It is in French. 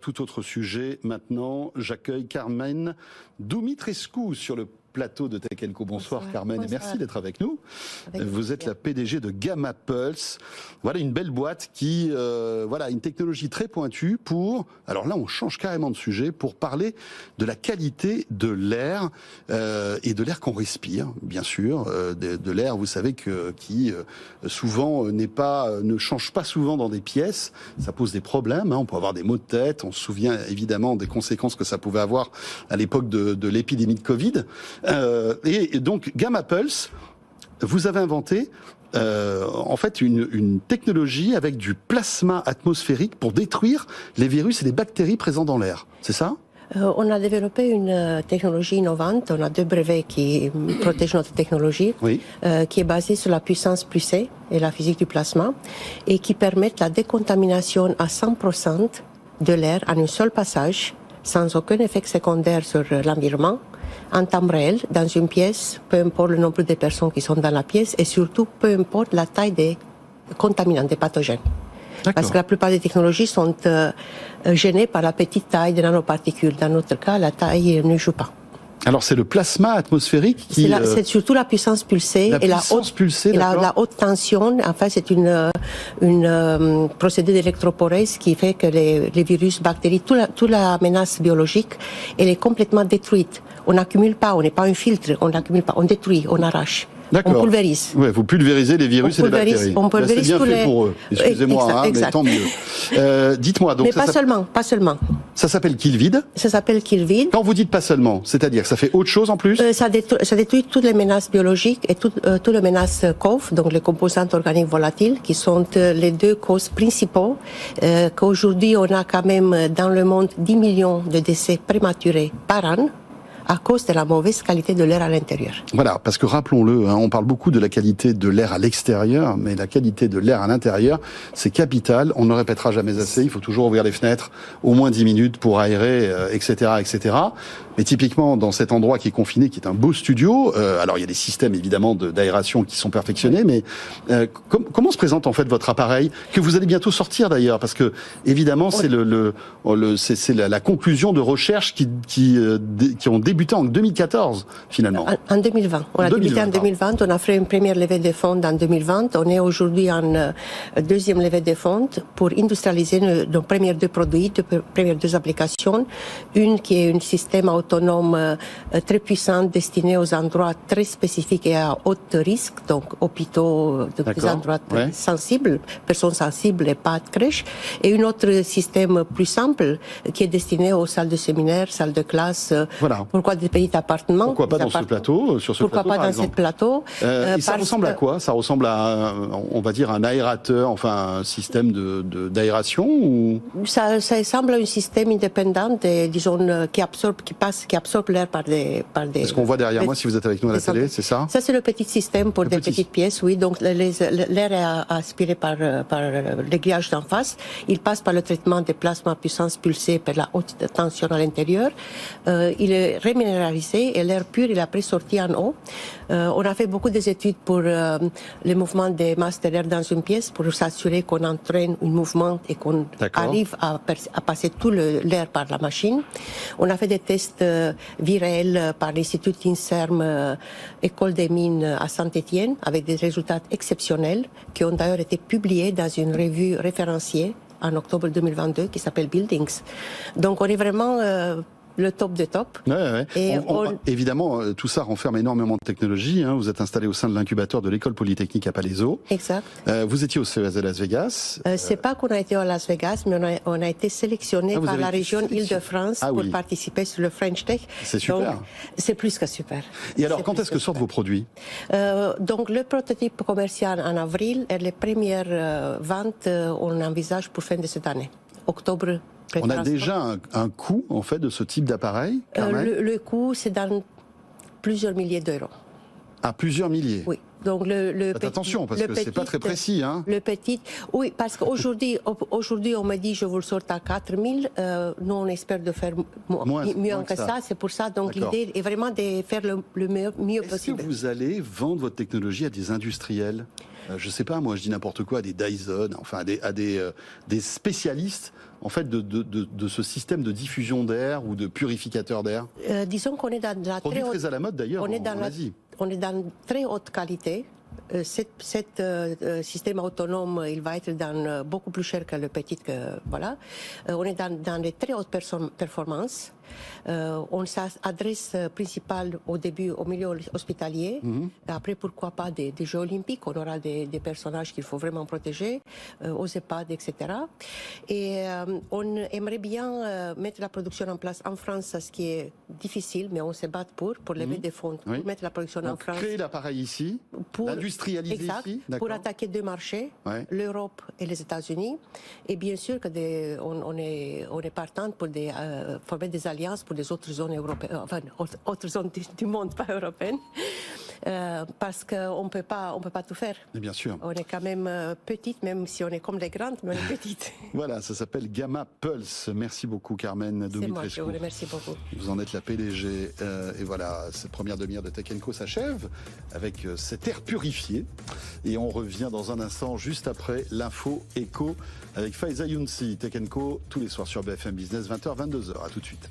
Tout autre sujet maintenant. J'accueille Carmen Dumitrescu sur le plateau de Tech & Co. Bonsoir Carmen, bonsoir. Et merci d'être avec nous. Vous êtes plaisir. la PDG de Gamma Pulse. Voilà une belle boîte qui, voilà, une technologie très pointue pour, alors là on change carrément de sujet, pour parler de la qualité de l'air et de l'air qu'on respire, bien sûr, de l'air, vous savez, qui souvent ne change pas souvent dans des pièces. Ça pose des problèmes, hein. On peut avoir des maux de tête. On se souvient évidemment des conséquences que ça pouvait avoir à l'époque de l'épidémie de Covid. Et donc Gamma Pulse, vous avez inventé en fait une technologie avec du plasma atmosphérique pour détruire les virus et les bactéries présents dans l'air. C'est ça ? On a développé une technologie innovante. On a 2 brevets qui protègent notre technologie, Oui. Qui est basée sur la puissance plus C et la physique du plasma, et qui permettent la décontamination à 100% de l'air en un seul passage, sans aucun effet secondaire sur l'environnement, en temps réel, dans une pièce, peu importe le nombre de personnes qui sont dans la pièce, et surtout peu importe la taille des contaminants, des pathogènes. Parce que la plupart des technologies sont gênées par la petite taille des nanoparticules. Dans notre cas, la taille ne joue pas. Alors c'est le plasma atmosphérique qui... C'est surtout la puissance pulsée et la haute tension. En fait, c'est une procédé d'électroporèse qui fait que les virus, bactéries, toute la menace biologique, elle est complètement détruite. On n'accumule pas, on n'est pas un filtre, on n'accumule pas, on détruit, on arrache. On pulvérise. Ouais, vous pulvérisez les virus et les bactéries. On pulvérise c'est bien fait pour eux. Excusez-moi, exact. mais tant mieux. Dites-moi donc. Mais pas seulement. Ça s'appelle Killvid. Ça s'appelle Killvid. Quand vous dites pas seulement, c'est-à-dire que ça fait autre chose en plus. Ça détruit toutes les menaces biologiques et toutes les menaces COV, donc les composantes organiques volatiles, qui sont les 2 causes principaux. Qu'aujourd'hui on a quand même dans le monde 10 millions de décès prématurés par an, à cause de la mauvaise qualité de l'air à l'intérieur. Voilà, parce que rappelons-le, hein, on parle beaucoup de la qualité de l'air à l'extérieur, mais la qualité de l'air à l'intérieur, c'est capital. On ne répétera jamais assez. Il faut toujours ouvrir les fenêtres au moins 10 minutes pour aérer, etc., etc. Mais typiquement, dans cet endroit qui est confiné, qui est un beau studio, alors il y a des systèmes évidemment d'aération qui sont perfectionnés, mais comment se présente en fait votre appareil, que vous allez bientôt sortir d'ailleurs, parce que évidemment c'est c'est la conclusion de recherches qui ont débuté en 2014 finalement. En 2020. On a débuté en 2020. On a fait une première levée de fonds en 2020. On est aujourd'hui en deuxième levée de fonds pour industrialiser nos premiers 2 produits, premières 2 applications. Une qui est un système autonome très puissant destiné aux endroits très spécifiques et à haut risque, donc hôpitaux, des endroits sensibles, personnes sensibles et pas de crèche. Et un autre système plus simple qui est destiné aux salles de séminaire, salles de classe. Voilà. Pourquoi des petits appartements? Pourquoi pas dans ce plateau, sur ce Pourquoi plateau, pas dans ce plateau? Et ça ressemble à quoi? Ça ressemble à, on va dire, un aérateur, enfin un système d'aération ou... Ça ressemble à un système indépendant, disons, qui absorbe l'air par des... C'est ce qu'on voit derrière moi si vous êtes avec nous à la télé, c'est ça? Ça, c'est le petit système pour des petites pièces, oui. Donc, l'air est aspiré par les grillages d'en face. Il passe par le traitement des plasmas puissance pulsée par la haute tension à l'intérieur. Il est reminéralisé et l'air pur, il est après sorti en haut. On a fait beaucoup d'études pour le mouvement des masses de l'air dans une pièce pour s'assurer qu'on entraîne un mouvement et qu'on arrive à passer tout l'air par la machine. On a fait des tests virels par l'Institut INSERM, École des mines à Saint-Étienne, avec des résultats exceptionnels qui ont d'ailleurs été publiés dans une revue référenciée en octobre 2022 qui s'appelle Buildings. Donc on est vraiment... le top de top. Ouais. Et évidemment, tout ça renferme énormément de technologie. Hein. Vous êtes installé au sein de l'incubateur de l'École Polytechnique à Palaiseau. Exact. Vous étiez au CES de Las Vegas. C'est pas qu'on a été à Las Vegas, mais on a été sélectionné par la région Île-de-France pour participer sur le French Tech. C'est super. C'est plus que super. Et alors, quand est-ce que sortent vos produits? Donc, le prototype commercial en avril et les premières ventes, on envisage pour fin de cette année, octobre. On a déjà un coût, en fait, de ce type d'appareil, le coût, c'est dans plusieurs milliers d'euros. À plusieurs milliers? Oui. Donc attention, parce que c'est pas très précis, hein. Le petit, oui, parce qu'aujourd'hui, on me dit je vous le sors à 4 000. Nous, on espère de faire mieux que ça. C'est pour ça. Donc l'idée est vraiment de faire le mieux possible. Est-ce que vous allez vendre votre technologie à des industriels? Je sais pas, moi, je dis n'importe quoi, à des Dyson, enfin à des spécialistes en fait, de ce système de diffusion d'air ou de purificateur d'air? Disons qu'on est dans la Produit très à la mode d'ailleurs en Asie. On est dans très haute qualité. Cet système autonome, il va être beaucoup plus cher que le petit. Voilà. On est dans les très hautes performances. On s'adresse principalement au début au milieu hospitalier. Après, pourquoi pas des Jeux olympiques. On aura des personnages qu'il faut vraiment protéger, aux EHPAD, etc. Et on aimerait bien mettre la production en place en France, ce qui est difficile, mais on se bat pour lever des fonds, pour mettre la production en France. Créer l'appareil ici, l'industrialiser ici. Pour attaquer deux marchés, l'Europe et les États-Unis. Et bien sûr on est partant pour former des alliances pour les autres zones européennes, enfin autres zones du monde, pas européennes, parce qu'on peut pas tout faire. Et bien sûr. On est quand même petite, même si on est comme les grandes, mais on est petite. Voilà, ça s'appelle Gamma Pulse. Merci beaucoup Carmen Dumitrescu. C'est moi qui vous remercie beaucoup. Vous en êtes la PDG. Et voilà, cette première demi-heure de Tech & Co s'achève avec cet air purifié. Et on revient dans un instant, juste après l'info éco avec Faiza Younsi. Tech & Co tous les soirs sur BFM Business, 20h, 22h. À tout de suite.